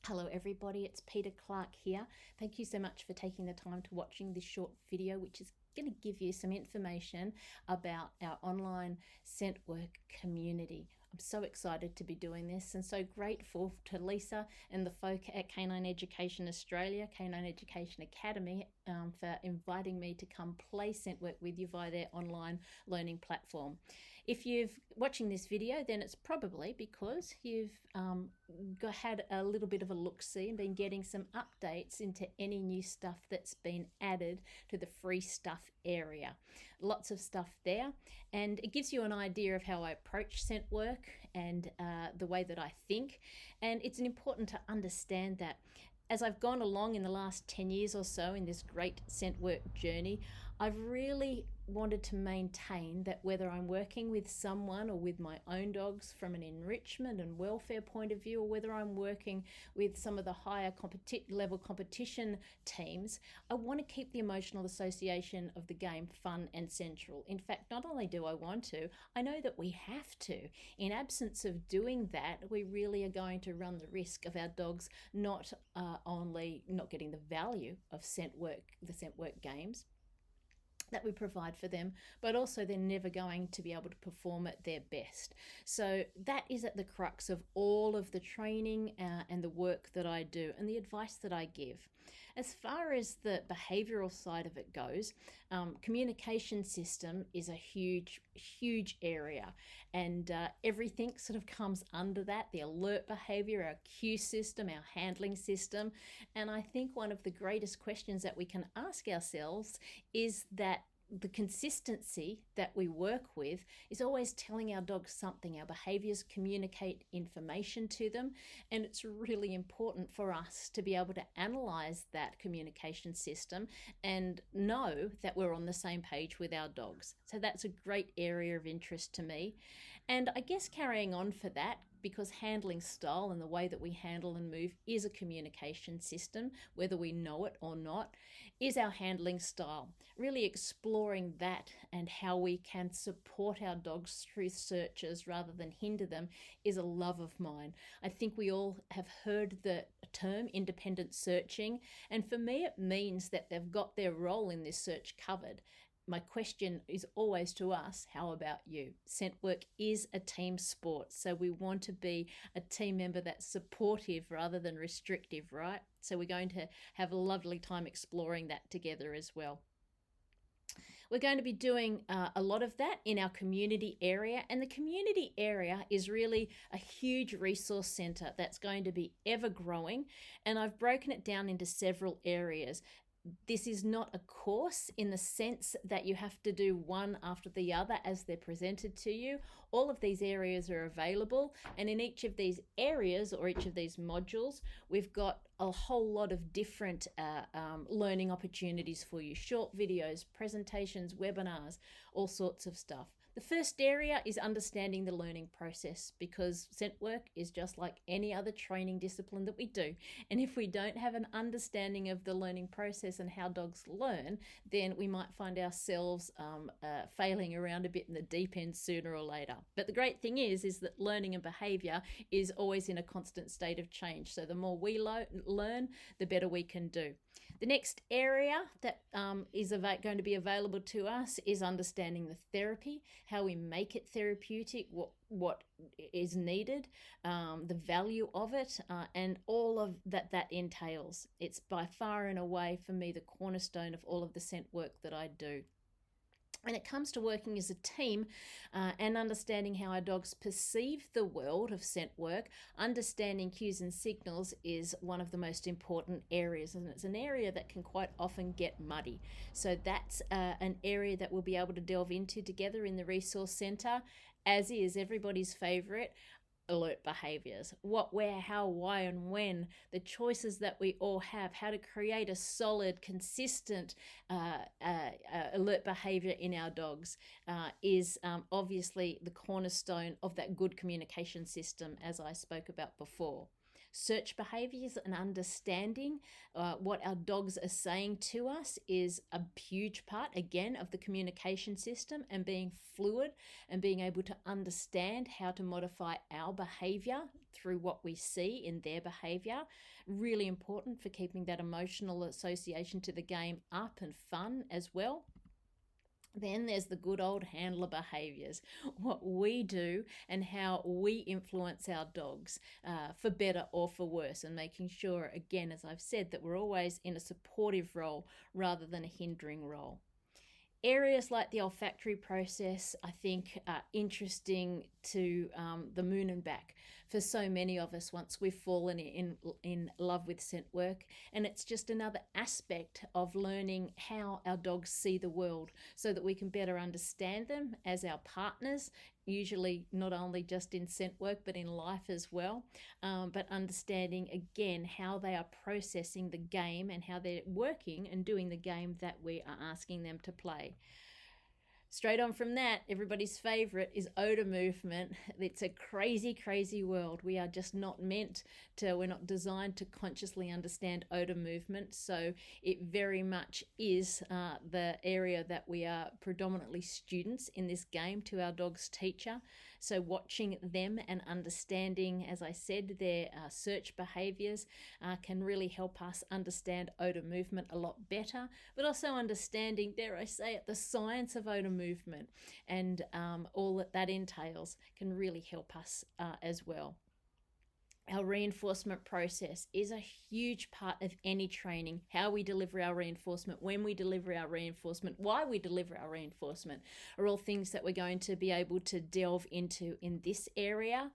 Hello everybody, it's Peter Clark here. Thank you so much for taking the time to watching this short video, which is going to give you some information about our online scent work community. I'm so excited to be doing this and so grateful to Lisa and the folk at Canine Education Australia, Canine Education Academy, for inviting me to come play scent work with you via their online learning platform. If you're watching this video, then it's probably because you've had a little bit of a look-see and been getting some updates into any new stuff that's been added to the free stuff area. Lots of stuff there, and it gives you an idea of how I approach scent work and the way that I think, and it's important to understand that as I've gone along in the last 10 years or so in this great scent work journey, I've really wanted to maintain that whether I'm working with someone or with my own dogs from an enrichment and welfare point of view, or whether I'm working with some of the higher level competition teams, I want to keep the emotional association of the game fun and central. In fact, not only do I want to, I know that we have to. In absence of doing that, we really are going to run the risk of our dogs not only not getting the value of the scent work games that we provide for them, but also they're never going to be able to perform at their best. So that is at the crux of all of the training and the work that I do and the advice that I give. As far as the behavioral side of it goes, communication system is a huge area, and everything sort of comes under that: the alert behavior, our cue system, our handling system. And I think one of the greatest questions that we can ask ourselves is that the consistency that we work with is always telling our dogs something. Our behaviors communicate information to them, and it's really important for us to be able to analyze that communication system and know that we're on the same page with our dogs. So that's a great area of interest to me. And I guess carrying on for that, because handling style and the way that we handle and move is a communication system, whether we know it or not, is our handling style. Really exploring that and how we can support our dogs through searches rather than hinder them is a love of mine. I think we all have heard the term independent searching, and for me it means that they've got their role in this search covered. My question is always to us, how about you? Scent work is a team sport, so we want to be a team member that's supportive rather than restrictive, right? So we're going to have a lovely time exploring that together as well. We're going to be doing a lot of that in our community area, and the community area is really a huge resource centre that's going to be ever growing, and I've broken it down into several areas. This is not a course in the sense that you have to do one after the other as they're presented to you. All of these areas are available, and in each of these areas or each of these modules, we've got a whole lot of different learning opportunities for you: short videos, presentations, webinars, all sorts of stuff. The first area is understanding the learning process, because scent work is just like any other training discipline that we do. And if we don't have an understanding of the learning process and how dogs learn, then we might find ourselves failing around a bit in the deep end sooner or later. But the great thing is that learning and behavior is always in a constant state of change. So the more we learn, the better we can do. The next area that is going to be available to us is understanding the therapy, how we make it therapeutic, what is needed, the value of it, and all of that entails. It's by far and away for me the cornerstone of all of the scent work that I do. When it comes to working as a team and understanding how our dogs perceive the world of scent work, understanding cues and signals is one of the most important areas, and it's an area that can quite often get muddy. So that's an area that we'll be able to delve into together in the Resource Centre, as is everybody's favourite: alert behaviors. What, where, how, why, and when. The choices that we all have, how to create a solid, consistent alert behavior in our dogs is obviously the cornerstone of that good communication system, as I spoke about before. Search behaviors and understanding what our dogs are saying to us is a huge part, again, of the communication system, and being fluid and being able to understand how to modify our behavior through what we see in their behavior. Really important for keeping that emotional association to the game up and fun as well. Then there's the good old handler behaviors, what we do and how we influence our dogs for better or for worse, and making sure, again, as I've said, that we're always in a supportive role rather than a hindering role. Areas like the olfactory process, I think, are interesting to the moon and back for so many of us once we've fallen in love with scent work. And it's just another aspect of learning how our dogs see the world so that we can better understand them as our partners, usually not only just in scent work but in life as well, but understanding again how they are processing the game and how they're working and doing the game that we are asking them to play. Straight on from that, everybody's favorite is odor movement. It's a crazy, crazy world. We are just not we're not designed to consciously understand odor movement. So it very much is the area that we are predominantly students in this game to our dog's teacher. So watching them and understanding, as I said, their search behaviors can really help us understand odor movement a lot better, but also understanding, dare I say it, the science of odor movement and all that entails can really help us as well. Our reinforcement process is a huge part of any training. How we deliver our reinforcement, when we deliver our reinforcement, why we deliver our reinforcement are all things that we're going to be able to delve into in this area.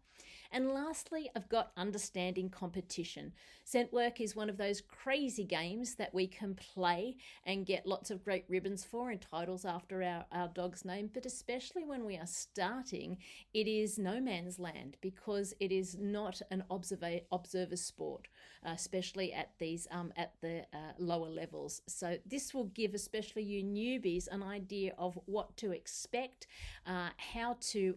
And lastly, I've got understanding competition. Scent work is one of those crazy games that we can play and get lots of great ribbons for and titles after our dog's name, but especially when we are starting, it is no man's land because it is not an observer sport, especially at these at the lower levels. So this will give especially you newbies an idea of what to expect, how to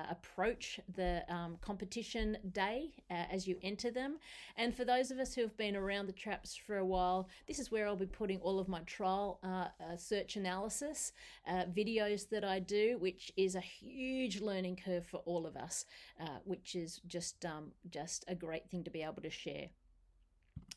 approach the competition day as you enter them. And for those of us who have been around the traps for a while, this is where I'll be putting all of my trial search analysis videos that I do, which is a huge learning curve for all of us, which is just a great thing to be able to share.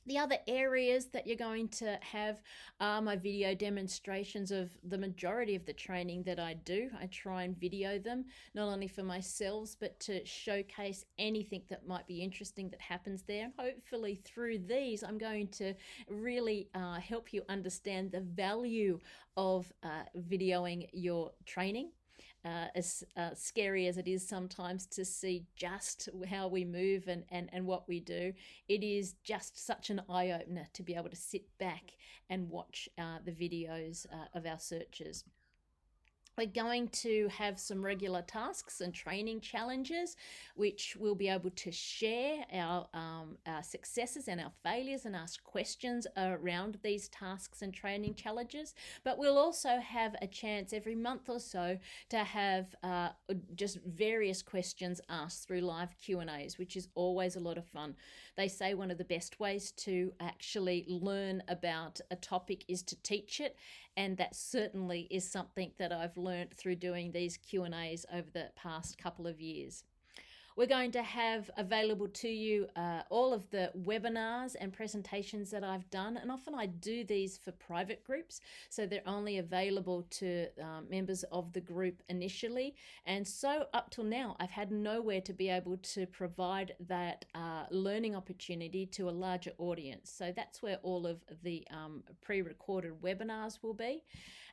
The other areas that you're going to have are my video demonstrations of the majority of the training that I do. I try and video them, not only for myself, but to showcase anything that might be interesting that happens there. Hopefully through these, I'm going to really help you understand the value of videoing your training. As scary as it is sometimes to see just how we move and what we do, it is just such an eye-opener to be able to sit back and watch the videos of our searches. We're going to have some regular tasks and training challenges, which we'll be able to share our successes and our failures and ask questions around these tasks and training challenges. But we'll also have a chance every month or so to have just various questions asked through live Q&As, which is always a lot of fun. They say one of the best ways to actually learn about a topic is to teach it. And that certainly is something that I've learned through doing these Q&As over the past couple of years. We're going to have available to you all of the webinars and presentations that I've done. And often I do these for private groups, so they're only available to members of the group initially. And so up till now, I've had nowhere to be able to provide that learning opportunity to a larger audience. So that's where all of the pre-recorded webinars will be.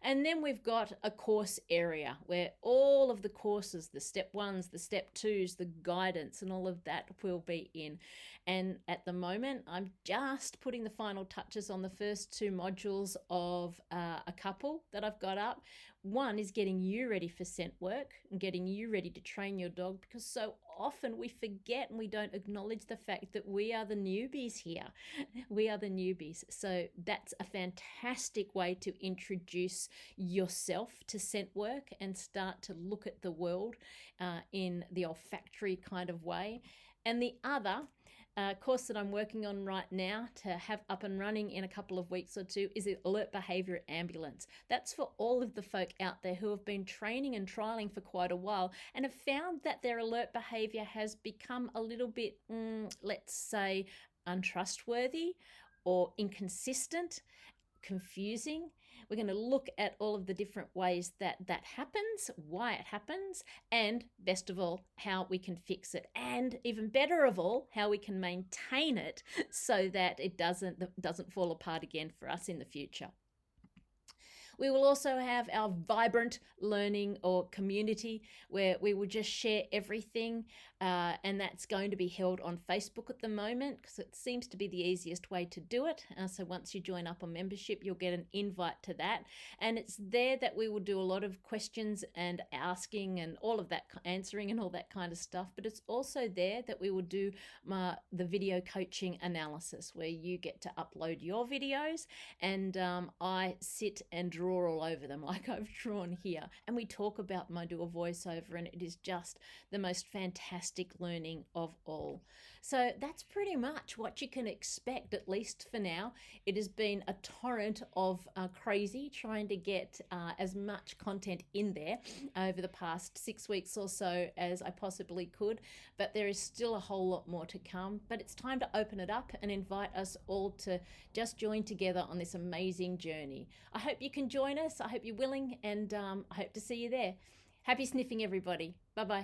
And then we've got a course area where all of the courses, the step 1s, the step 2s, the guidance and all of that will be in. And at the moment, I'm just putting the final touches on the first 2 modules of a couple that I've got up. One is getting you ready for scent work and getting you ready to train your dog, because so often we forget and we don't acknowledge the fact that we are the newbies here. We are the newbies. So that's a fantastic way to introduce yourself to scent work and start to look at the world in the olfactory kind of way. And the other course that I'm working on right now to have up and running in a couple of weeks or two is the Alert Behaviour Ambulance. That's for all of the folk out there who have been training and trialing for quite a while and have found that their alert behaviour has become a little bit, let's say, untrustworthy or inconsistent, confusing. We're going to look at all of the different ways that that happens, why it happens, and best of all, how we can fix it, and even better of all, how we can maintain it so that it doesn't fall apart again for us in the future. We will also have our vibrant learning or community where we will just share everything, and that's going to be held on Facebook at the moment because it seems to be the easiest way to do it. So once you join up on membership, you'll get an invite to that, and it's there that we will do a lot of questions and asking and all of that, answering and all that kind of stuff. But it's also there that we will do the video coaching analysis where you get to upload your videos and I sit and draw all over them like I've drawn here, and we talk about my dual voiceover, and it is just the most fantastic learning of all. So that's pretty much what you can expect, at least for now. It has been a torrent of crazy trying to get as much content in there over the past 6 weeks or so as I possibly could, but there is still a whole lot more to come. But it's time to open it up and invite us all to just join together on this amazing journey. I hope you can join us. I hope you're willing, and I hope to see you there. Happy sniffing, everybody. Bye-bye.